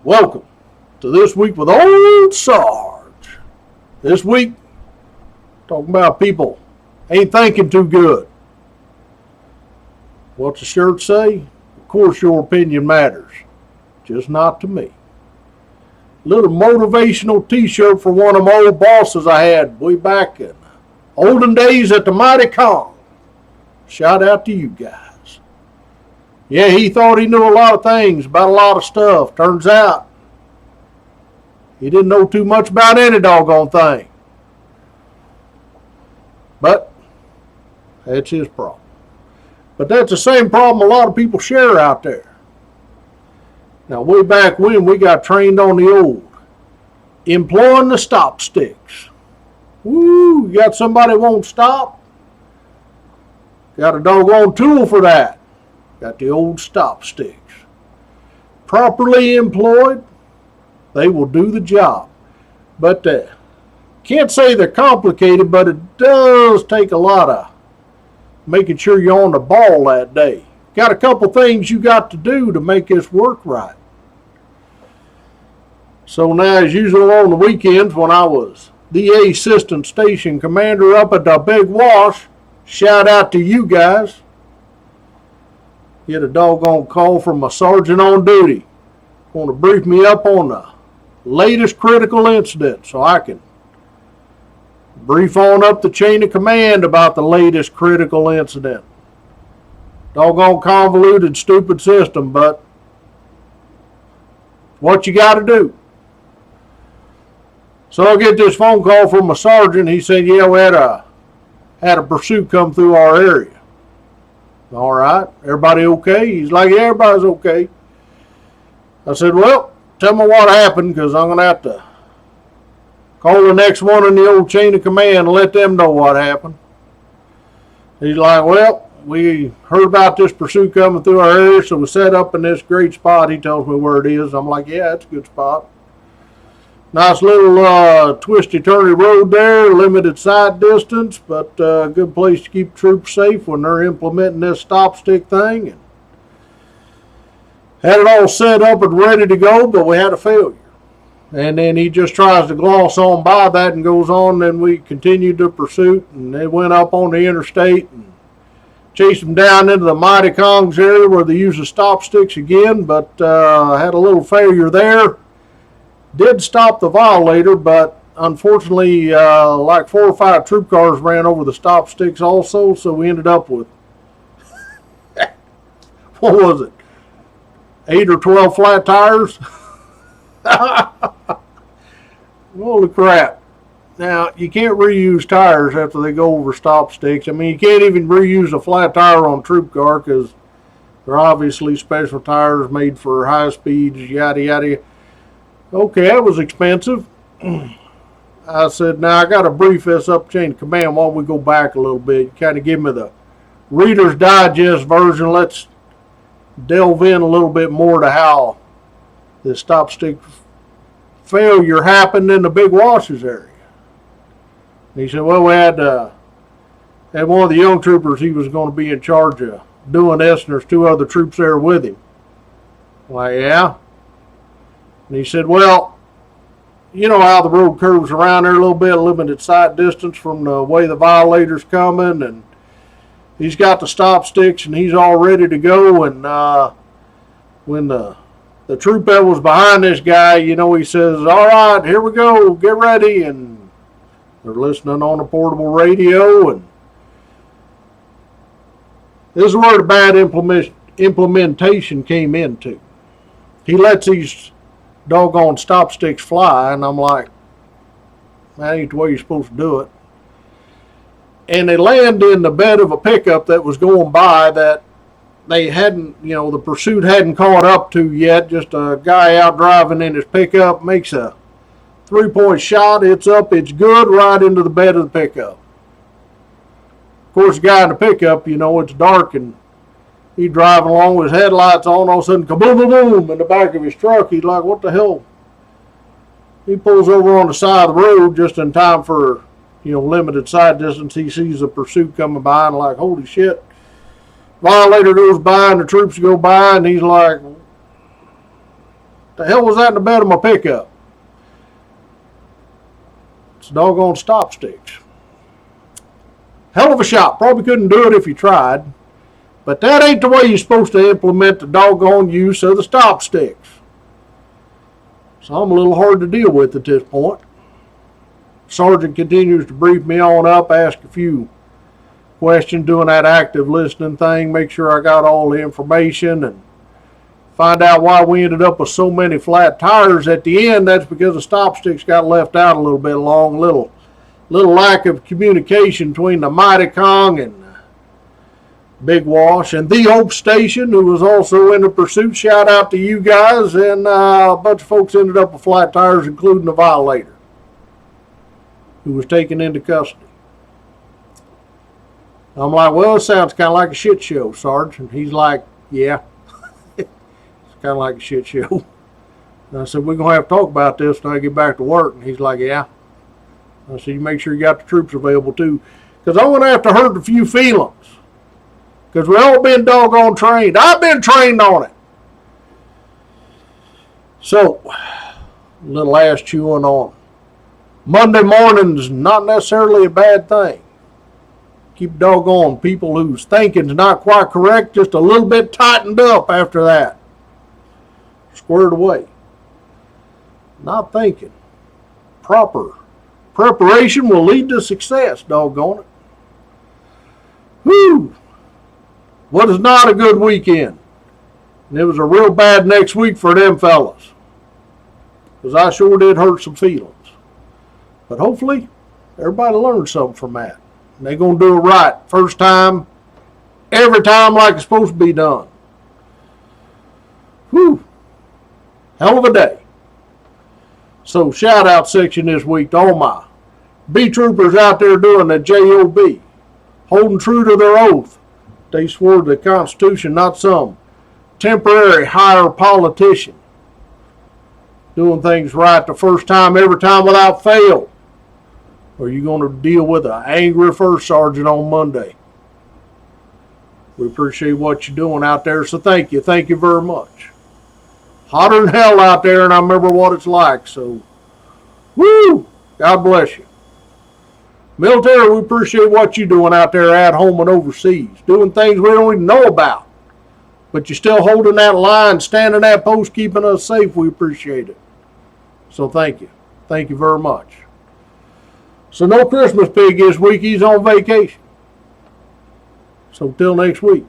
Welcome to This Week with Old Sarge. This week, talking about people ain't thinking too good. What's the shirt say? Of course your opinion matters, just not to me. Little motivational t-shirt for one of my old bosses I had way back in olden days at the Mighty Kong. Shout out to you guys. Yeah, he thought he knew a lot of things about a lot of stuff. Turns out, he didn't know too much about any doggone thing. But, that's his problem. But that's the same problem a lot of people share out there. Now, way back when, we got trained on the old employing the stop sticks. Woo, you got somebody that won't stop? Got a doggone tool for that. Got the old stop sticks. Properly employed, they will do the job. But can't say they're complicated, but it does take a lot of making sure you're on the ball that day. Got a couple things you got to do to make this work right. So now, as usual on the weekends when I was the assistant station commander up at the Big Wash, shout out to you guys. Get a doggone call from a sergeant on duty. Want to brief me up on the latest critical incident so I can brief on up the chain of command about the latest critical incident. Doggone convoluted, stupid system, but what you got to do. So I get this phone call from a sergeant. He said, yeah, we had a pursuit come through our area. All right, everybody okay? He's like, yeah, everybody's okay. I said, well, tell me what happened, because I'm going to have to call the next one in the old chain of command and let them know what happened. He's like, well, we heard about this pursuit coming through our area, so we set up in this great spot. He tells me where it is. I'm like, yeah, it's a good spot. Nice little twisty-turny road there, limited sight distance, but a good place to keep troops safe when they're implementing this stop stick thing. And had it all set up and ready to go, but we had a failure. And then he just tries to gloss on by that and goes on, and we continued the pursuit, and they went up on the interstate and chased them down into the Mighty Kongs area where they use the stop sticks again, but had a little failure there. Did stop the violator, but unfortunately, like 4 or 5 troop cars ran over the stop sticks also, so we ended up with, what was it, 8 or 12 flat tires? Holy crap. Now, you can't reuse tires after they go over stop sticks. I mean, you can't even reuse a flat tire on a troop car because they're obviously special tires made for high speeds, yada, yada. Okay, that was expensive. I said, now I got to brief this up chain of command while we go back a little bit. Kind of give me the Reader's Digest version. Let's delve in a little bit more to how this stop stick failure happened in the Big Washes area. And he said, well, we had one of the young troopers, he was going to be in charge of doing this, and there's 2 other troops there with him. I'm like, yeah. And he said, well, you know how the road curves around there a little bit, limited sight distance from the way the violator's coming, and he's got the stop sticks and he's all ready to go. And when the troop that was behind this guy, you know, he says, all right, here we go, get ready. And they're listening on a portable radio. And this is where the bad implementation came into. He lets these doggone stop sticks fly, and I'm like, that ain't the way you're supposed to do it. And they land in the bed of a pickup that was going by that they hadn't, you know, the pursuit hadn't caught up to yet. Just a guy out driving in his pickup makes a 3-point shot. It's up, it's good, right into the bed of the pickup. Of course, the guy in the pickup, you know, it's dark, and he's driving along with his headlights on. All of a sudden, kaboom, boom, boom, in the back of his truck. He's like, what the hell? He pulls over on the side of the road just in time for, you know, limited sight distance. He sees the pursuit coming by and like, holy shit. Violator goes by and the troops go by, and he's like, The hell was that in the bed of my pickup? It's doggone stop sticks. Hell of a shot. Probably couldn't do it if you tried. But that ain't the way you're supposed to implement the doggone use of the stop sticks. So I'm a little hard to deal with at this point. Sergeant continues to brief me on up, ask a few questions, doing that active listening thing, make sure I got all the information, and find out why we ended up with so many flat tires at the end. That's because the stop sticks got left out a little bit long. Little lack of communication between the Mighty Kong and Big Wash and the Hope Station, who was also in the pursuit. Shout out to you guys. And a bunch of folks ended up with flat tires, including the violator, who was taken into custody. I'm like, well, it sounds kind of like a shit show, Sarge. And he's like, yeah, it's kind of like a shit show. And I said, we're going to have to talk about this when I get back to work. And he's like, yeah. I said, you make sure you got the troops available too. Because I'm going to have to hurt a few feelings. Because we all been doggone trained. I've been trained on it. So, a little ass chewing on. Monday morning's not necessarily a bad thing. Keep doggone people whose thinking's not quite correct, just a little bit tightened up after that. Squared away. Not thinking. Proper preparation will lead to success, doggone it. Whew. What is not a good weekend. And it was a real bad next week for them fellas. Because I sure did hurt some feelings. But hopefully, everybody learned something from that. And they're going to do it right. First time, every time like it's supposed to be done. Whew. Hell of a day. So, shout out section this week to all my B troopers out there doing the JOB. Holding true to their oath. They swore to the Constitution, not some temporary higher politician. Doing things right the first time, every time without fail. Or are you going to deal with an angry first sergeant on Monday? We appreciate what you're doing out there, so thank you. Thank you very much. Hotter than hell out there, and I remember what it's like, so woo! God bless you. Military, we appreciate what you're doing out there at home and overseas. Doing things we don't even know about. But you're still holding that line, standing that post, keeping us safe. We appreciate it. So thank you. Thank you very much. So no Christmas pig this week. He's on vacation. So till next week.